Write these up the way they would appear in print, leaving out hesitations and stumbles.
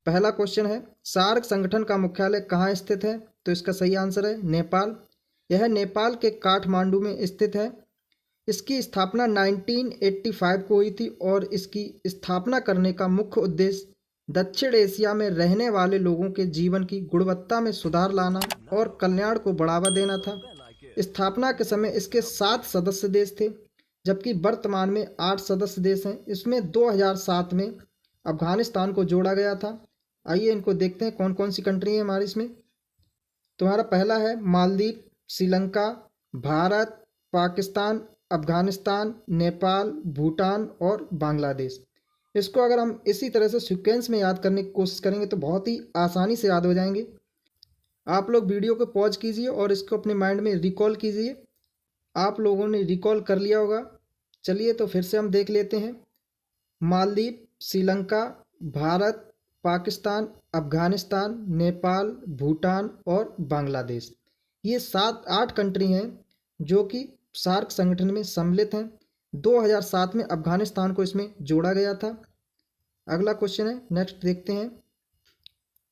पहला क्वेश्चन है, सार्क संगठन का मुख्यालय कहाँ स्थित है? तो इसका सही आंसर है नेपाल। यह नेपाल के काठमांडू में स्थित है। इसकी स्थापना 1985 को हुई थी और इसकी स्थापना करने का मुख्य उद्देश्य दक्षिण एशिया में रहने वाले लोगों के जीवन की गुणवत्ता में सुधार लाना और कल्याण को बढ़ावा देना था। स्थापना के समय इसके 7 सदस्य देश थे, जबकि वर्तमान में 8 सदस्य देश हैं। इसमें 2007 में अफगानिस्तान को जोड़ा गया था। आइए इनको देखते हैं कौन कौन सी कंट्री है हमारी इसमें। तुम्हारा पहला है मालदीव, श्रीलंका, भारत, पाकिस्तान, अफगानिस्तान, नेपाल, भूटान और बांग्लादेश। इसको अगर हम इसी तरह से सीक्वेंस में याद करने की कोशिश करेंगे तो बहुत ही आसानी से याद हो जाएंगे। आप लोग वीडियो को पॉज कीजिए और इसको अपने माइंड में रिकॉल कीजिए। आप लोगों ने रिकॉल कर लिया होगा। चलिए तो फिर से हम देख लेते हैं। मालदीव, श्रीलंका, भारत, पाकिस्तान, अफगानिस्तान, नेपाल, भूटान और बांग्लादेश। ये 7-8 कंट्री हैं जो कि सार्क संगठन में सम्मिलित हैं। 2007 में अफगानिस्तान को इसमें जोड़ा गया था। अगला क्वेश्चन है, नेक्स्ट देखते हैं।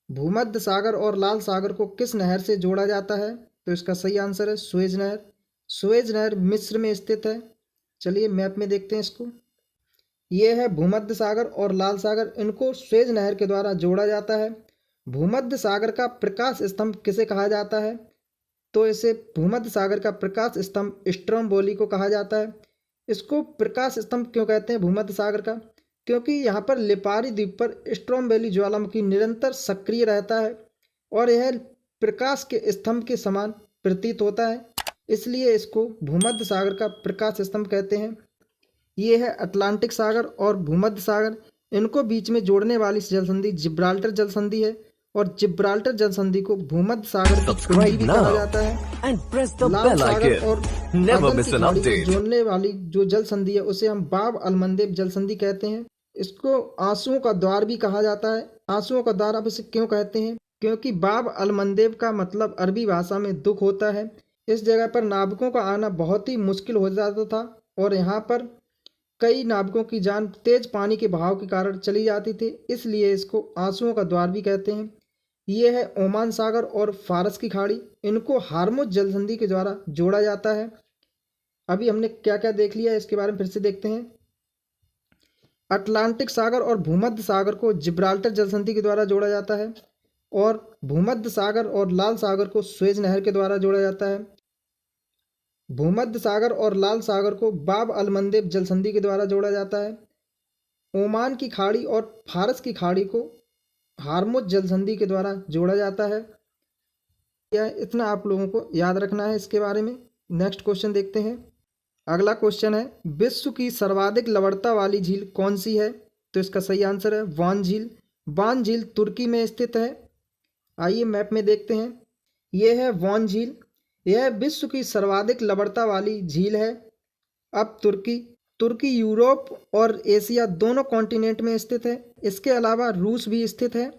भूमध्य सागर और लाल सागर को किस नहर से जोड़ा जाता है? तो इसका सही आंसर है सुएज नहर। सुएज नहर मिस्र में स्थित है। चलिए मैप में देखते हैं इसको। ये है भूमध्य सागर और लाल सागर, इनको सुएज नहर के द्वारा जोड़ा जाता है। भूमध्य सागर का प्रकाश स्तंभ किसे कहा जाता है? तो इसे भूमध्य सागर का प्रकाश स्तंभ स्ट्रोम्बोली को कहा जाता है। इसको प्रकाश स्तंभ क्यों कहते हैं भूमध्य सागर का? क्योंकि यहाँ पर लिपारी द्वीप पर स्ट्रोम्बोली ज्वालामुखी निरंतर सक्रिय रहता है और यह प्रकाश के स्तंभ के समान प्रतीत होता है, इसलिए इसको भूमध्य सागर का प्रकाश स्तंभ कहते हैं। ये है अटलांटिक सागर और भूमध्य सागर, इनको बीच में जोड़ने वाली जल संधि जिब्राल्टर जल संधि है और जिब्राल्टर जल संधि को भूमध्य सागर की कुंडी भी कहा जाता है। लाल सागर और अदल की खाड़ी को जोड़ने वाली जो जल संधि है उसे हम बाब अलमंदेब जल संधि कहते हैं। इसको आंसुओं का द्वार भी कहा जाता है। आंसुओं का द्वार आप इसे क्यों कहते हैं? क्योंकि बाब अलमंदेब का मतलब अरबी भाषा में दुख होता है। इस जगह पर नाविकों का आना बहुत ही मुश्किल हो जाता था और यहाँ पर कई नाविकों की जान तेज पानी के बहाव के कारण चली जाती थी, इसलिए इसको आंसुओं का द्वार भी कहते हैं। ये है ओमान सागर और फारस की खाड़ी, इनको हार्मुज जल संधि के द्वारा जोड़ा जाता है। अभी हमने क्या क्या देख लिया इसके बारे में फिर से देखते हैं। अटलांटिक सागर और भूमध्य सागर को जिब्राल्टर जल संधि के द्वारा जोड़ा जाता है और भूमध्य सागर और लाल सागर को सुएज नहर के द्वारा जोड़ा जाता है। भूमध्य सागर और लाल सागर को बाब अलमंदेब जल संधि के द्वारा जोड़ा जाता है। ओमान की खाड़ी और फारस की खाड़ी को हार्मुज जल संधि के द्वारा जोड़ा जाता है। यह इतना आप लोगों को याद रखना है इसके बारे में। नेक्स्ट क्वेश्चन देखते हैं। अगला क्वेश्चन है, विश्व की सर्वाधिक लवणता वाली झील कौन सी है? तो इसका सही आंसर है वान झील। वान झील तुर्की में स्थित है। आइए मैप में देखते हैं। यह है वान झील। यह विश्व की सर्वाधिक लवणता वाली झील है। अब तुर्की यूरोप और एशिया दोनों कॉन्टिनेंट में स्थित है। इसके अलावा रूस भी स्थित है।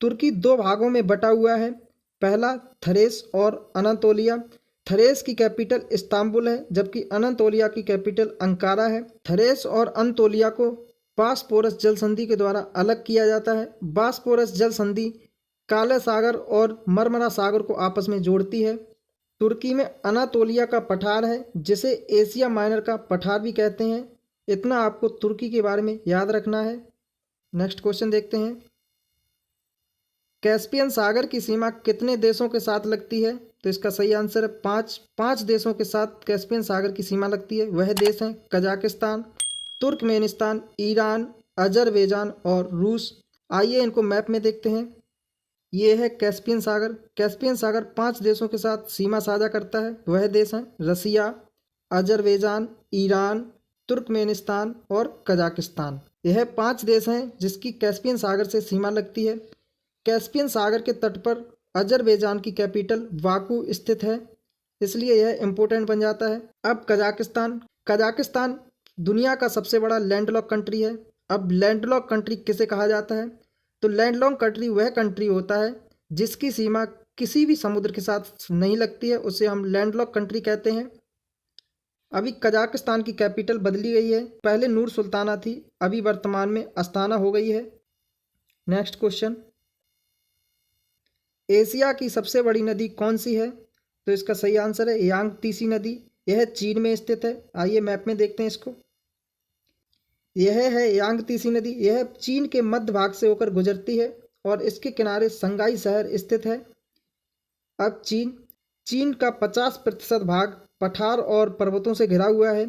तुर्की 2 भागों में बटा हुआ है। पहला थरेस और अनातोलिया। थरेस की कैपिटल इस्तांबुल है, जबकि अनातोलिया की कैपिटल अंकारा है। थरेस और अनातोलिया को बास्पोरस जल संधि के द्वारा अलग किया जाता है। बास्पोरस जल संधि काले सागर और मरमरा सागर को आपस में जोड़ती है। तुर्की में अनातोलिया का पठार है, जिसे एशिया माइनर का पठार भी कहते हैं। इतना आपको तुर्की के बारे में याद रखना है। नेक्स्ट क्वेश्चन देखते हैं। कैस्पियन सागर की सीमा कितने देशों के साथ लगती है? तो इसका सही आंसर है 5 देशों के साथ कैस्पियन सागर की सीमा लगती है। वह देश हैं कजाकिस्तान, तुर्कमेनिस्तान, ईरान, अजरबैजान और रूस। आइए इनको मैप में देखते हैं। ये है कैस्पियन सागर। कैस्पियन सागर 5 देशों के साथ सीमा साझा करता है। वह देश हैं रसिया, अजरबैजान, ईरान, तुर्कमेनिस्तान और कजाकिस्तान। यह 5 देश हैं जिसकी कैस्पियन सागर से सीमा लगती है। कैस्पियन सागर के तट पर अजरबैजान की कैपिटल बाकू स्थित है, इसलिए यह इम्पोर्टेंट बन जाता है। अब कजाकिस्तान दुनिया का सबसे बड़ा लैंडलॉक कंट्री है। अब लैंडलॉक कंट्री किसे कहा जाता है? तो लैंडलॉक कंट्री वह कंट्री होता है जिसकी सीमा किसी भी समुद्र के साथ नहीं लगती है, उसे हम लैंडलॉक कंट्री कहते हैं। अभी कजाकिस्तान की कैपिटल बदली गई है। पहले नूर सुल्ताना थी, अभी वर्तमान में अस्ताना हो गई है। नेक्स्ट क्वेश्चन, एशिया की सबसे बड़ी नदी कौन सी है? तो इसका सही आंसर है यांगत्से नदी। यह चीन में स्थित है। आइए मैप में देखते हैं इसको। यह है यांगत्से नदी। यह चीन के मध्य भाग से होकर गुजरती है और इसके किनारे संगाई शहर स्थित है। अब चीन का 50% भाग पठार और पर्वतों से घिरा हुआ है।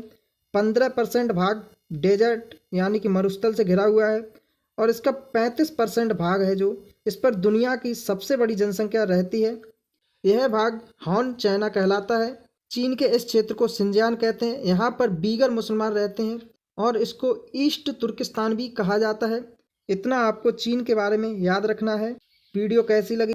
15% भाग डेजर्ट यानी कि मरुस्थल से घिरा हुआ है और इसका 35% भाग है जो इस पर दुनिया की सबसे बड़ी जनसंख्या रहती है। यह भाग हॉन चाइना कहलाता है। चीन के इस क्षेत्र को सिंजियान कहते हैं। यहाँ पर बीगर मुसलमान रहते हैं और इसको ईस्ट तुर्किस्तान भी कहा जाता है। इतना आपको चीन के बारे में याद रखना है। वीडियो कैसी लगी?